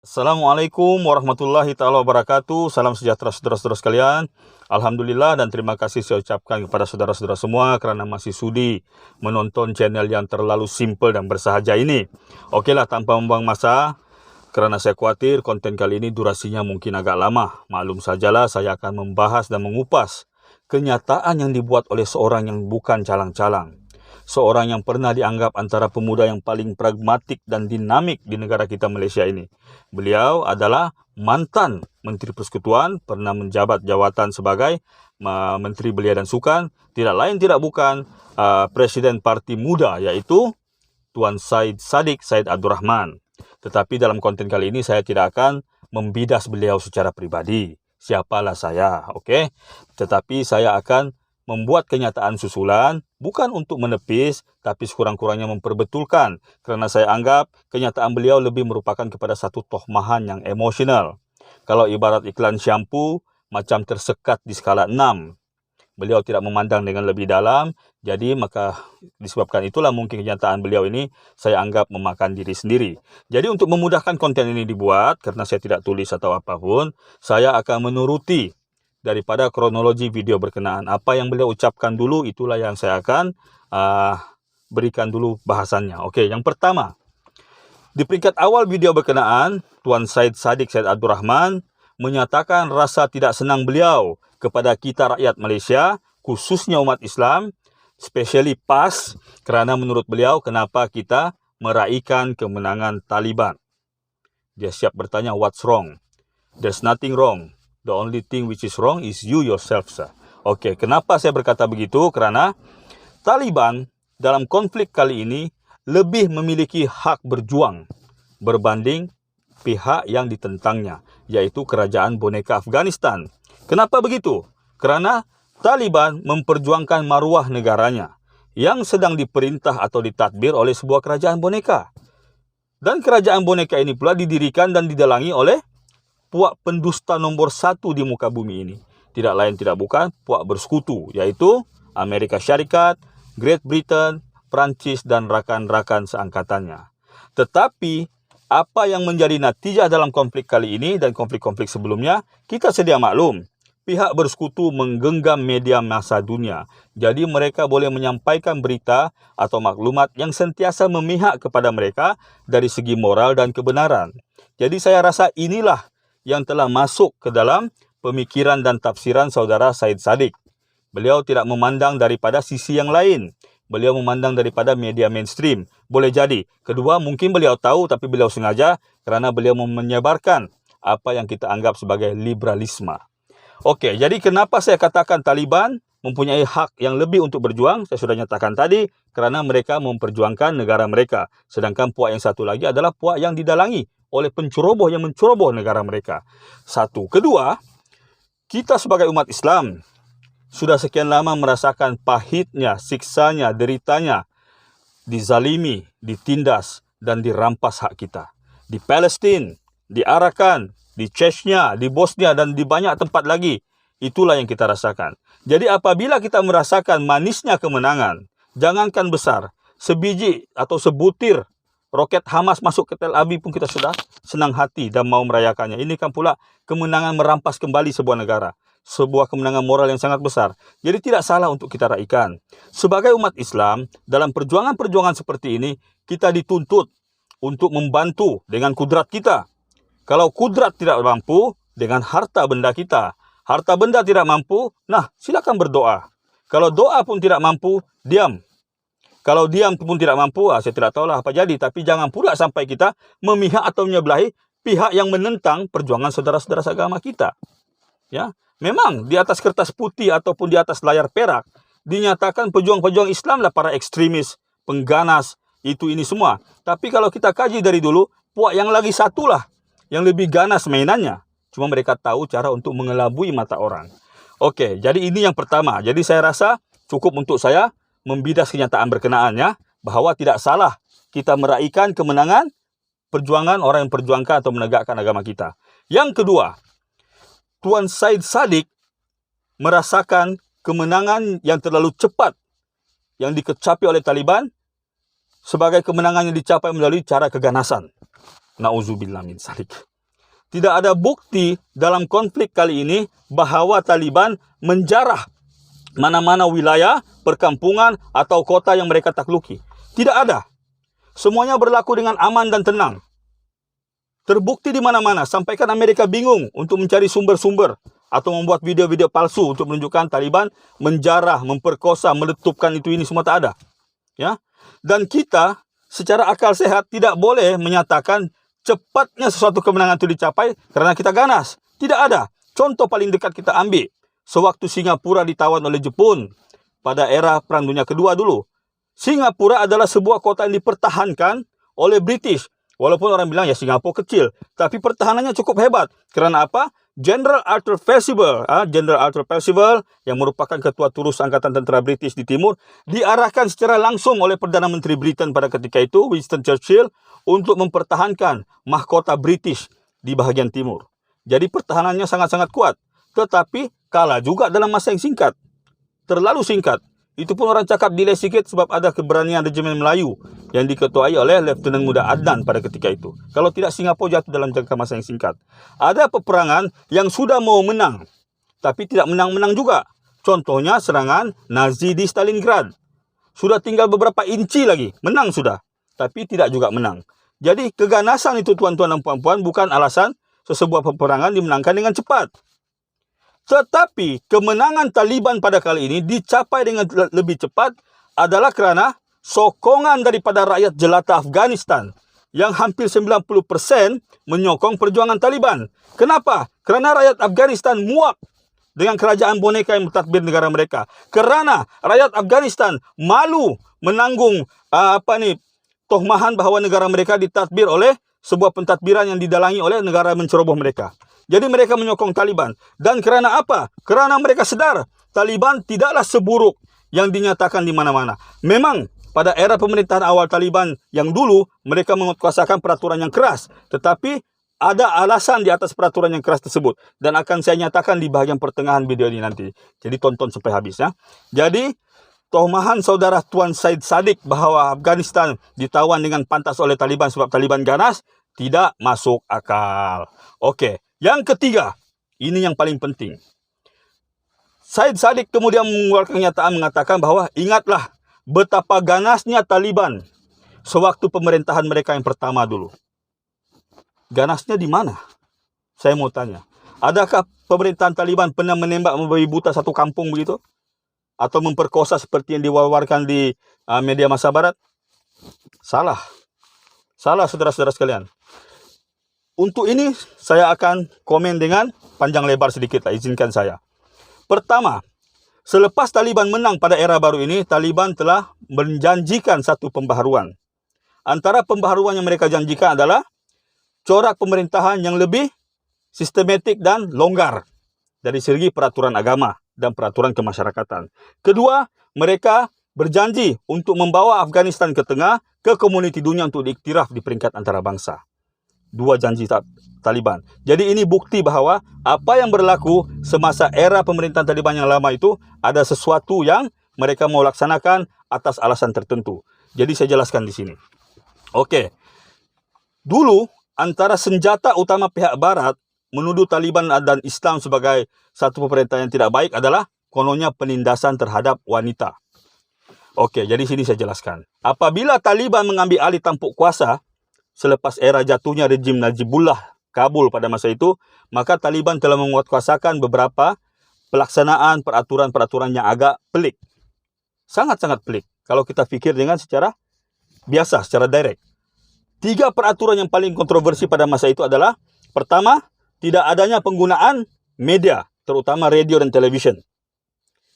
Assalamualaikum warahmatullahi taala wabarakatuh. Salam sejahtera saudara-saudara sekalian. Alhamdulillah dan terima kasih saya ucapkan kepada saudara-saudara semua kerana masih sudi menonton channel yang terlalu simple dan bersahaja ini. Okeylah, tanpa membuang masa, kerana saya khawatir konten kali ini durasinya mungkin agak lama. Maklum sajalah saya akan membahas dan mengupas kenyataan yang dibuat oleh seorang yang bukan calang-calang. Seorang yang pernah dianggap antara pemuda yang paling pragmatik dan dinamik di negara kita Malaysia ini. Beliau adalah mantan Menteri Persekutuan, pernah menjabat jawatan sebagai Menteri Belia dan Sukan, tidak lain tidak bukan Presiden Parti Muda, iaitu Tuan Syed Saddiq Syed Abdul Rahman. Tetapi dalam konten kali ini saya tidak akan membidas beliau secara pribadi. Siapalah saya, okey? Tetapi saya akan membuat kenyataan susulan, bukan untuk menepis, tapi sekurang-kurangnya memperbetulkan. Kerana saya anggap kenyataan beliau lebih merupakan kepada satu tohmahan yang emosional. Kalau ibarat iklan syampu, macam tersekat di skala 6. Beliau tidak memandang dengan lebih dalam, jadi maka disebabkan itulah mungkin kenyataan beliau ini saya anggap memakan diri sendiri. Jadi untuk memudahkan konten ini dibuat, kerana saya tidak tulis atau apapun, saya akan menuruti daripada kronologi video berkenaan. Apa yang beliau ucapkan dulu, itulah yang saya akan berikan dulu bahasannya. Okey, yang pertama, di peringkat awal video berkenaan, Tuan Syed Saddiq Syed Abdul Rahman menyatakan rasa tidak senang beliau kepada kita rakyat Malaysia, khususnya umat Islam, especially PAS, kerana menurut beliau kenapa kita meraihkan kemenangan Taliban. Dia siap bertanya, what's wrong? There's nothing wrong. The only thing which is wrong is you yourself, sir. Okey, kenapa saya berkata begitu? Kerana Taliban dalam konflik kali ini lebih memiliki hak berjuang berbanding pihak yang ditentangnya, iaitu kerajaan boneka Afghanistan. Kenapa begitu? Kerana Taliban memperjuangkan maruah negaranya yang sedang diperintah atau ditadbir oleh sebuah kerajaan boneka. Dan kerajaan boneka ini pula didirikan dan didalangi oleh puak pendusta nombor 1 di muka bumi ini. Tidak lain tidak bukan puak bersekutu, iaitu Amerika Syarikat, Great Britain, Perancis dan rakan-rakan seangkatannya. Tetapi apa yang menjadi natijah dalam konflik kali ini dan konflik-konflik sebelumnya, kita sedia maklum. Pihak bersekutu menggenggam media massa dunia. Jadi mereka boleh menyampaikan berita atau maklumat yang sentiasa memihak kepada mereka dari segi moral dan kebenaran. Jadi saya rasa inilah yang telah masuk ke dalam pemikiran dan tafsiran saudara Syed Saddiq. Beliau tidak memandang daripada sisi yang lain. Beliau memandang daripada media mainstream. Boleh jadi. Kedua, mungkin beliau tahu tapi beliau sengaja kerana beliau menyebarkan apa yang kita anggap sebagai liberalisme. Okey, jadi kenapa saya katakan Taliban mempunyai hak yang lebih untuk berjuang? Saya sudah nyatakan tadi, kerana mereka memperjuangkan negara mereka. Sedangkan puak yang satu lagi adalah puak yang didalangi oleh penceroboh yang menceroboh negara mereka. Satu. Kedua, kita sebagai umat Islam sudah sekian lama merasakan pahitnya, siksanya, deritanya, dizalimi, ditindas dan dirampas hak kita. Di Palestin, di Arakan, di Chechnya, di Bosnia dan di banyak tempat lagi. Itulah yang kita rasakan. Jadi apabila kita merasakan manisnya kemenangan, jangankan besar, sebiji atau sebutir roket Hamas masuk ke Tel Aviv pun kita sudah senang hati dan mau merayakannya. Ini kan pula kemenangan merampas kembali sebuah negara. Sebuah kemenangan moral yang sangat besar. Jadi tidak salah untuk kita raikan. Sebagai umat Islam, dalam perjuangan-perjuangan seperti ini, kita dituntut untuk membantu dengan kudrat kita. Kalau kudrat tidak mampu, dengan harta benda kita. Harta benda tidak mampu, nah silakan berdoa. Kalau doa pun tidak mampu, diam. Kalau diam pun tidak mampu, saya tidak tahulah apa jadi. Tapi jangan pula sampai kita memihak atau menyebelahi pihak yang menentang perjuangan saudara-saudara seagama kita. Ya, memang di atas kertas putih ataupun di atas layar perak dinyatakan pejuang-pejuang Islam lah para ekstremis, pengganas, itu ini semua. Tapi kalau kita kaji dari dulu, puak yang lagi satulah yang lebih ganas mainannya. Cuma mereka tahu cara untuk mengelabui mata orang. Okey, jadi ini yang pertama. Jadi saya rasa cukup untuk saya membidas kenyataan berkenaannya bahawa tidak salah kita meraihkan kemenangan perjuangan orang yang perjuangkan atau menegakkan agama kita. Yang kedua, Tuan Syed Saddiq merasakan kemenangan yang terlalu cepat yang dikecapi oleh Taliban sebagai kemenangan yang dicapai melalui cara keganasan. Na'udzubillah min zalik. tidak ada bukti dalam konflik kali ini bahawa Taliban menjarah mana-mana wilayah, perkampungan atau kota yang mereka takluki. Tidak ada. Semuanya berlaku dengan aman dan tenang. Terbukti di mana-mana, sampaikan Amerika bingung untuk mencari sumber-sumber atau membuat video-video palsu untuk menunjukkan Taliban menjarah, memperkosa, meletupkan itu ini semua tak ada. Ya. Dan kita secara akal sehat tidak boleh menyatakan cepatnya sesuatu kemenangan itu dicapai karena kita ganas. Tidak ada. Contoh paling dekat kita ambil. Sewaktu Singapura ditawan oleh Jepun pada era Perang Dunia Kedua dulu. Singapura adalah sebuah kota yang dipertahankan oleh British. Walaupun orang bilang ya Singapura kecil, tapi pertahanannya cukup hebat. Kerana apa? General Arthur Percival, yang merupakan ketua turus Angkatan Tentera British di Timur, diarahkan secara langsung oleh Perdana Menteri Britain pada ketika itu, Winston Churchill, untuk mempertahankan mahkota British di bahagian timur. Jadi pertahanannya sangat-sangat kuat. Tetapi kalah juga dalam masa yang singkat. Terlalu singkat. Itu pun orang cakap delay sikit sebab ada keberanian Regimen Melayu yang diketuai oleh Lieutenant Muda Adnan pada ketika itu. Kalau tidak, Singapura jatuh dalam jangka masa yang singkat. Ada peperangan yang sudah mau menang, tapi tidak menang-menang juga. Contohnya serangan Nazi di Stalingrad. Sudah tinggal beberapa inci lagi, menang sudah. Tapi tidak juga menang. Jadi keganasan itu tuan-tuan dan puan-puan bukan alasan sesebuah peperangan dimenangkan dengan cepat. Tetapi kemenangan Taliban pada kali ini dicapai dengan lebih cepat adalah kerana sokongan daripada rakyat jelata Afghanistan yang hampir 90% menyokong perjuangan Taliban. Kenapa? Kerana rakyat Afghanistan muak dengan kerajaan boneka yang mentadbir negara mereka. Kerana rakyat Afghanistan malu menanggung tohmahan bahawa negara mereka ditadbir oleh sebuah pentadbiran yang didalangi oleh negara menceroboh mereka. Jadi mereka menyokong Taliban. Dan kerana apa? Kerana mereka sedar Taliban tidaklah seburuk yang dinyatakan di mana-mana. Memang pada era pemerintahan awal Taliban yang dulu, mereka menguatkuasakan peraturan yang keras. Tetapi ada alasan di atas peraturan yang keras tersebut. Dan akan saya nyatakan di bahagian pertengahan video ini nanti. Jadi tonton sampai habis ya. Jadi tohmahan saudara Tuan Syed Saddiq bahawa Afghanistan ditawan dengan pantas oleh Taliban sebab Taliban ganas, tidak masuk akal. Okey. Yang ketiga, ini yang paling penting. Syed Saddiq kemudian mengeluarkan kenyataan mengatakan bahawa ingatlah betapa ganasnya Taliban sewaktu pemerintahan mereka yang pertama dulu. Ganasnya di mana? Saya mau tanya. Adakah pemerintahan Taliban pernah menembak membabi buta satu kampung begitu? Atau memperkosa seperti yang diwawarkan di media massa barat? Salah. Salah saudara-saudara sekalian. Untuk ini, saya akan komen dengan panjang lebar sedikit lah, izinkan saya. Pertama, selepas Taliban menang pada era baru ini, Taliban telah menjanjikan satu pembaharuan. Antara pembaharuan yang mereka janjikan adalah corak pemerintahan yang lebih sistematik dan longgar dari segi peraturan agama dan peraturan kemasyarakatan. Kedua, mereka berjanji untuk membawa Afghanistan ke tengah, ke komuniti dunia untuk diiktiraf di peringkat antarabangsa. Dua janji Taliban. Jadi ini bukti bahawa apa yang berlaku semasa era pemerintahan Taliban yang lama itu ada sesuatu yang mereka mau laksanakan atas alasan tertentu. Jadi saya jelaskan di sini. Okey. Dulu antara senjata utama pihak barat menuduh Taliban dan Islam sebagai satu pemerintahan yang tidak baik adalah kononnya penindasan terhadap wanita. Okey, jadi sini saya jelaskan. Apabila Taliban mengambil alih tampuk kuasa selepas era jatuhnya rejim Najibullah Kabul pada masa itu, maka Taliban telah menguatkuasakan beberapa pelaksanaan peraturan-peraturan yang agak pelik. Sangat-sangat pelik. Kalau kita fikir dengan secara biasa, secara direct. 3 peraturan yang paling kontroversi pada masa itu adalah, pertama, tidak adanya penggunaan media, terutama radio dan televisyen.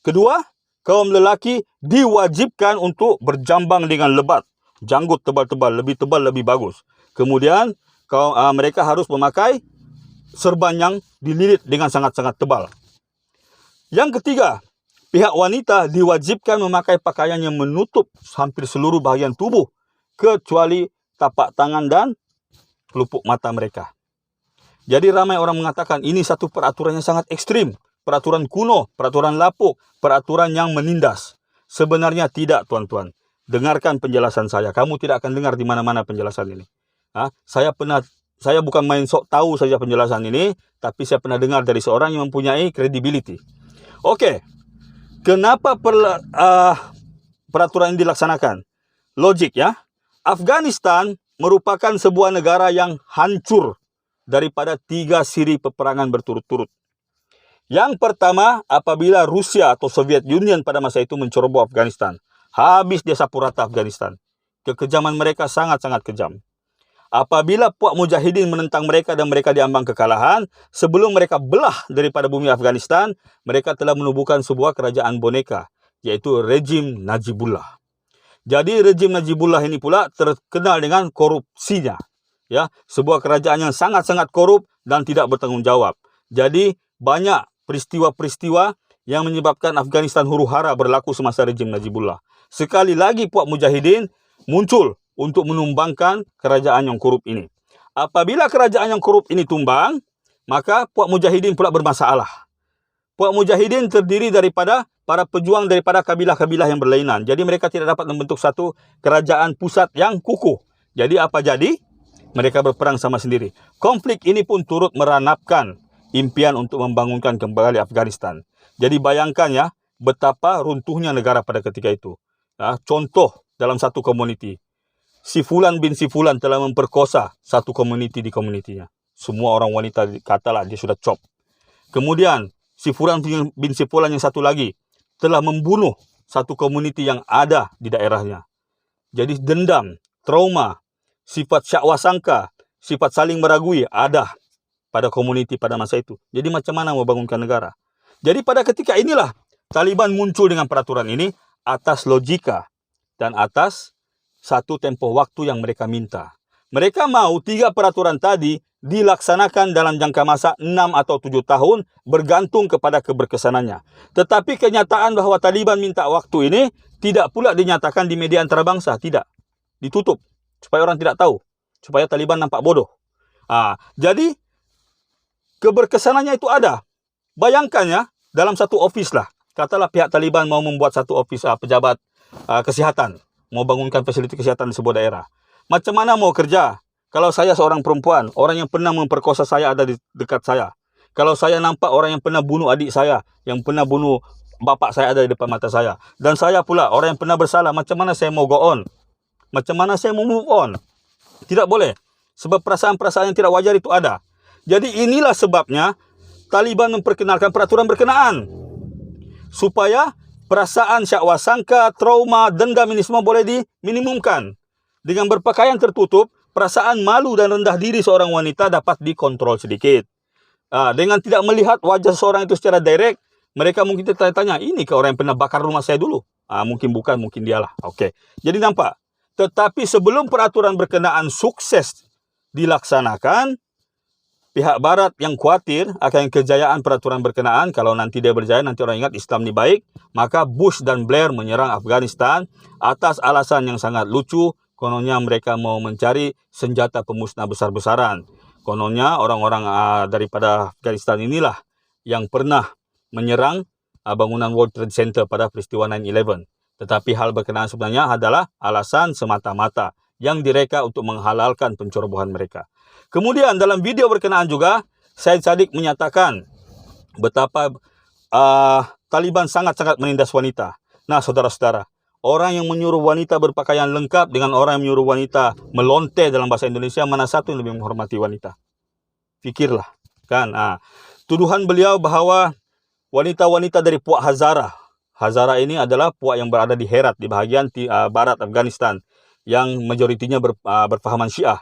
Kedua, kaum lelaki diwajibkan untuk berjambang dengan lebat. Janggut tebal-tebal, lebih tebal, lebih bagus. Kemudian, mereka harus memakai serban yang dililit dengan sangat-sangat tebal. Yang ketiga, pihak wanita diwajibkan memakai pakaian yang menutup hampir seluruh bahagian tubuh, kecuali tapak tangan dan pelupuk mata mereka. Jadi ramai orang mengatakan ini satu peraturan yang sangat ekstrim. Peraturan kuno, peraturan lapuk, peraturan yang menindas. Sebenarnya tidak, tuan-tuan. Dengarkan penjelasan saya. Kamu tidak akan dengar di mana-mana penjelasan ini. Saya pernah saya bukan main sok tahu saja penjelasan ini, tapi saya pernah dengar dari seorang yang mempunyai credibility. Oke, kenapa peraturan ini dilaksanakan? Logik ya, Afghanistan merupakan sebuah negara yang hancur daripada 3 siri peperangan berturut-turut. Yang pertama, apabila Rusia atau Soviet Union pada masa itu menceroboh Afghanistan. Habis dia sapu rata Afghanistan. Kekejaman mereka sangat-sangat kejam. Apabila puak mujahidin menentang mereka dan mereka diambang kekalahan, sebelum mereka belah daripada bumi Afghanistan, mereka telah menubuhkan sebuah kerajaan boneka, yaitu rejim Najibullah. Jadi rejim Najibullah ini pula terkenal dengan korupsinya. Ya, sebuah kerajaan yang sangat-sangat korup dan tidak bertanggung jawab. Jadi banyak peristiwa-peristiwa yang menyebabkan Afghanistan huru-hara berlaku semasa rejim Najibullah. Sekali lagi puak mujahidin muncul untuk menumbangkan kerajaan yang korup ini. Apabila kerajaan yang korup ini tumbang, maka puak mujahidin pula bermasalah. Puak mujahidin terdiri daripada para pejuang daripada kabilah-kabilah yang berlainan. Jadi mereka tidak dapat membentuk satu kerajaan pusat yang kukuh. Jadi apa jadi? Mereka berperang sama sendiri. Konflik ini pun turut meranapkan impian untuk membangunkan kembali Afghanistan. Jadi bayangkan ya, betapa runtuhnya negara pada ketika itu. Ya, contoh dalam satu komuniti. Si Fulan bin si Fulan telah memperkosa satu komuniti di komunitinya. Semua orang wanita katalah dia sudah cop. Kemudian si Fulan bin si Fulan yang satu lagi telah membunuh satu komuniti yang ada di daerahnya. Jadi dendam, trauma, sifat syakwasangka, sifat saling meragui ada pada komuniti pada masa itu. Jadi macam mana mau bangunkan negara? Jadi pada ketika inilah Taliban muncul dengan peraturan ini atas logika dan atas satu tempoh waktu yang mereka minta. Mereka mau 3 peraturan tadi dilaksanakan dalam jangka masa 6 atau 7 tahun bergantung kepada keberkesanannya. Tetapi kenyataan bahwa Taliban minta waktu ini tidak pula dinyatakan di media antarabangsa, tidak. Ditutup supaya orang tidak tahu, supaya Taliban nampak bodoh. Jadi keberkesanannya itu ada. Bayangkan ya, dalam satu office lah, katalah pihak Taliban mau membuat satu office pejabat kesihatan, mau bangunkan fasiliti kesihatan di sebuah daerah. Macam mana mau kerja? Kalau saya seorang perempuan, orang yang pernah memperkosa saya ada di dekat saya. Kalau saya nampak orang yang pernah bunuh adik saya, yang pernah bunuh bapak saya ada di depan mata saya. Dan saya pula orang yang pernah bersalah, macam mana saya mau go on? Macam mana saya mau move on? Tidak boleh. Sebab perasaan-perasaan yang tidak wajar itu ada. Jadi inilah sebabnya Taliban memperkenalkan peraturan berkenaan. Supaya perasaan syakwasangka, trauma, dendam ini semua boleh diminimumkan. Dengan berpakaian tertutup, perasaan malu dan rendah diri seorang wanita dapat dikontrol sedikit. Dengan tidak melihat wajah seorang itu secara direct, mereka mungkin tertanya-tanya, ini ke orang yang pernah bakar rumah saya dulu? Mungkin bukan, mungkin dialah. Oke. Jadi nampak. Tetapi sebelum peraturan berkenaan sukses dilaksanakan, pihak barat yang khawatir akan kejayaan peraturan berkenaan, kalau nanti dia berjaya, nanti orang ingat Islam ni baik, maka Bush dan Blair menyerang Afghanistan atas alasan yang sangat lucu. Kononnya mereka mau mencari senjata pemusnah besar-besaran. Kononnya orang-orang daripada Afghanistan inilah yang pernah menyerang bangunan World Trade Center pada peristiwa 9/11. Tetapi hal berkenaan sebenarnya adalah alasan semata-mata yang direka untuk menghalalkan pencerobohan mereka. Kemudian dalam video berkenaan juga, Syed Sadiq menyatakan betapa Taliban sangat-sangat menindas wanita. Nah, saudara-saudara, orang yang menyuruh wanita berpakaian lengkap dengan orang yang menyuruh wanita melonte dalam bahasa Indonesia, mana satu yang lebih menghormati wanita? Fikirlah, kan? Tuduhan beliau bahwa wanita-wanita dari puak Hazara. Hazara ini adalah puak yang berada di Herat, di bahagian barat Afghanistan, yang majoritinya berfahaman Syiah.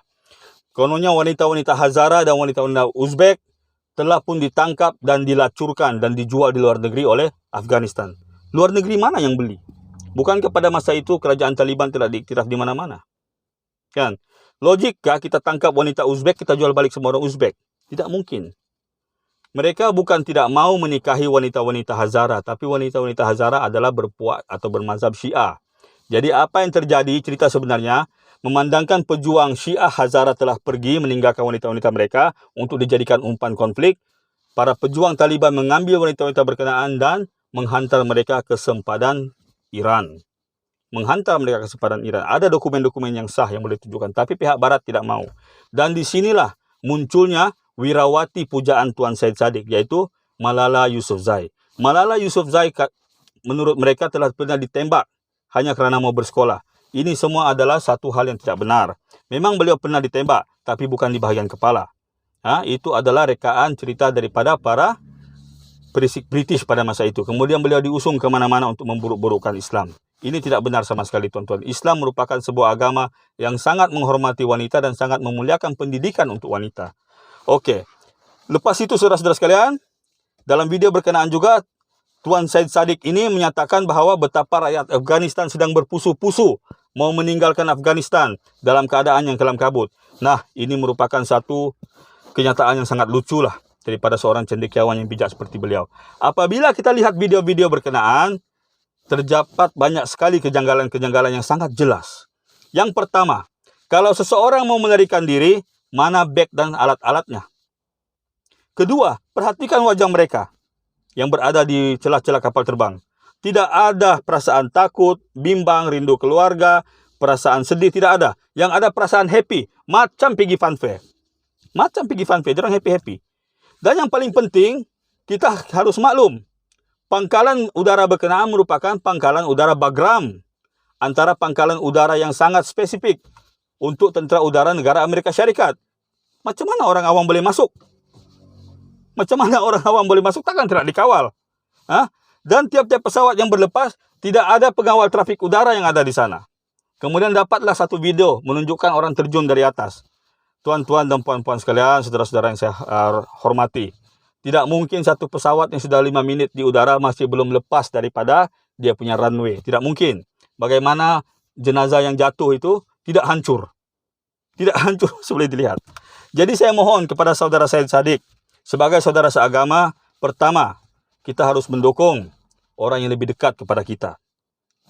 Kononnya wanita-wanita Hazara dan wanita-wanita Uzbek telah pun ditangkap dan dilacurkan dan dijual di luar negeri oleh Afghanistan. Luar negeri mana yang beli? Bukankah pada masa itu kerajaan Taliban telah diiktiraf di mana-mana? Kan? Logikkah kita tangkap wanita Uzbek, kita jual balik semua orang Uzbek? Tidak mungkin. Mereka bukan tidak mau menikahi wanita-wanita Hazara, tapi wanita-wanita Hazara adalah berpuak atau bermazhab Syiah. Jadi apa yang terjadi, cerita sebenarnya, memandangkan pejuang Syiah Hazara telah pergi meninggalkan wanita-wanita mereka untuk dijadikan umpan konflik, para pejuang Taliban mengambil wanita-wanita berkenaan dan menghantar mereka ke sempadan Iran. Menghantar mereka ke sempadan Iran. Ada dokumen-dokumen yang sah yang boleh tunjukkan, tapi pihak barat tidak mau. Dan disinilah munculnya wirawati pujaan Tuan Syed Saddiq, yaitu Malala Yousafzai. Malala Yousafzai menurut mereka telah pernah ditembak hanya kerana mau bersekolah. Ini semua adalah satu hal yang tidak benar. Memang beliau pernah ditembak, tapi bukan di bahagian kepala. Itu adalah rekaan cerita daripada para British pada masa itu. Kemudian beliau diusung ke mana-mana untuk memburuk-burukkan Islam. Ini tidak benar sama sekali, tuan-tuan. Islam merupakan sebuah agama yang sangat menghormati wanita dan sangat memuliakan pendidikan untuk wanita. Okey. Lepas itu, saudara-saudara sekalian, dalam video berkenaan juga, Tuan Syed Saddiq ini menyatakan bahawa betapa rakyat Afghanistan sedang berpusu-pusu mau meninggalkan Afghanistan dalam keadaan yang kelam kabut. Nah, ini merupakan satu kenyataan yang sangat lucu lah daripada seorang cendekiawan yang bijak seperti beliau. Apabila kita lihat video-video berkenaan, terdapat banyak sekali kejanggalan-kejanggalan yang sangat jelas. Yang pertama, kalau seseorang mau melarikan diri, mana beg dan alat-alatnya? Kedua, perhatikan wajah mereka yang berada di celah-celah kapal terbang. Tidak ada perasaan takut, bimbang, rindu keluarga, perasaan sedih, tidak ada. Yang ada perasaan happy, macam pergi funfair. Macam pergi funfair, dia orang happy-happy. Dan yang paling penting, kita harus maklum, pangkalan udara berkenaan merupakan pangkalan udara Bagram, antara pangkalan udara yang sangat spesifik untuk tentera udara negara Amerika Syarikat. Macam mana orang awam boleh masuk? Macam mana orang awam boleh masuk? Takkan tidak dikawal. Dan tiap-tiap pesawat yang berlepas, tidak ada pengawal trafik udara yang ada di sana. Kemudian dapatlah satu video menunjukkan orang terjun dari atas. Tuan-tuan dan puan-puan sekalian, saudara-saudara yang saya hormati, tidak mungkin satu pesawat yang sudah 5 minit di udara masih belum lepas daripada dia punya runway. Tidak mungkin. Bagaimana jenazah yang jatuh itu tidak hancur. Tidak hancur boleh dilihat. Jadi saya mohon kepada saudara Syed Saddiq, sebagai saudara seagama, pertama, kita harus mendukung orang yang lebih dekat kepada kita.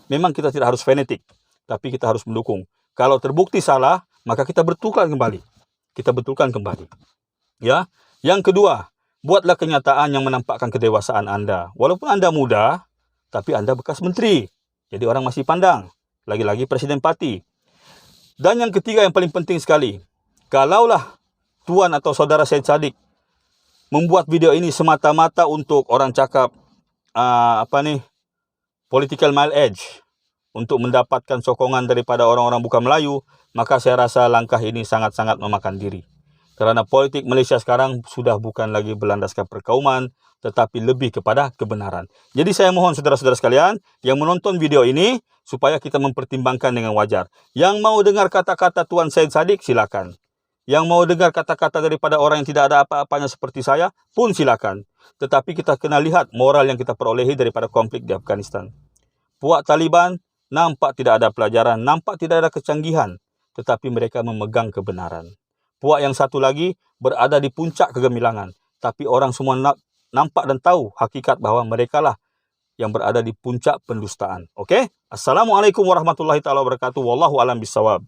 Memang kita tidak harus fanatik, tapi kita harus mendukung. Kalau terbukti salah, maka kita betulkan kembali. Kita betulkan kembali. Ya. Yang kedua, buatlah kenyataan yang menampakkan kedewasaan anda. Walaupun anda muda, tapi anda bekas menteri. Jadi orang masih pandang. Lagi-lagi Presiden Parti. Dan yang ketiga yang paling penting sekali. Kalaulah tuan atau saudara Syed Saddiq membuat video ini semata-mata untuk orang cakap, political mileage, untuk mendapatkan sokongan daripada orang-orang bukan Melayu, maka saya rasa langkah ini sangat-sangat memakan diri. Kerana politik Malaysia sekarang sudah bukan lagi berlandaskan perkauman, tetapi lebih kepada kebenaran. Jadi saya mohon saudara-saudara sekalian yang menonton video ini, supaya kita mempertimbangkan dengan wajar. Yang mau dengar kata-kata Tuan Syed Saddiq, silakan. Yang mau dengar kata-kata daripada orang yang tidak ada apa-apanya seperti saya, pun silakan. Tetapi kita kena lihat moral yang kita perolehi daripada konflik di Afghanistan. Puak Taliban nampak tidak ada pelajaran, nampak tidak ada kecanggihan, tetapi mereka memegang kebenaran. Puak yang satu lagi berada di puncak kegemilangan, tapi orang semua nampak dan tahu hakikat bahawa mereka lah yang berada di puncak pendustaan. Okey? Assalamualaikum warahmatullahi taala wabarakatuh. Wallahu alam bisawab.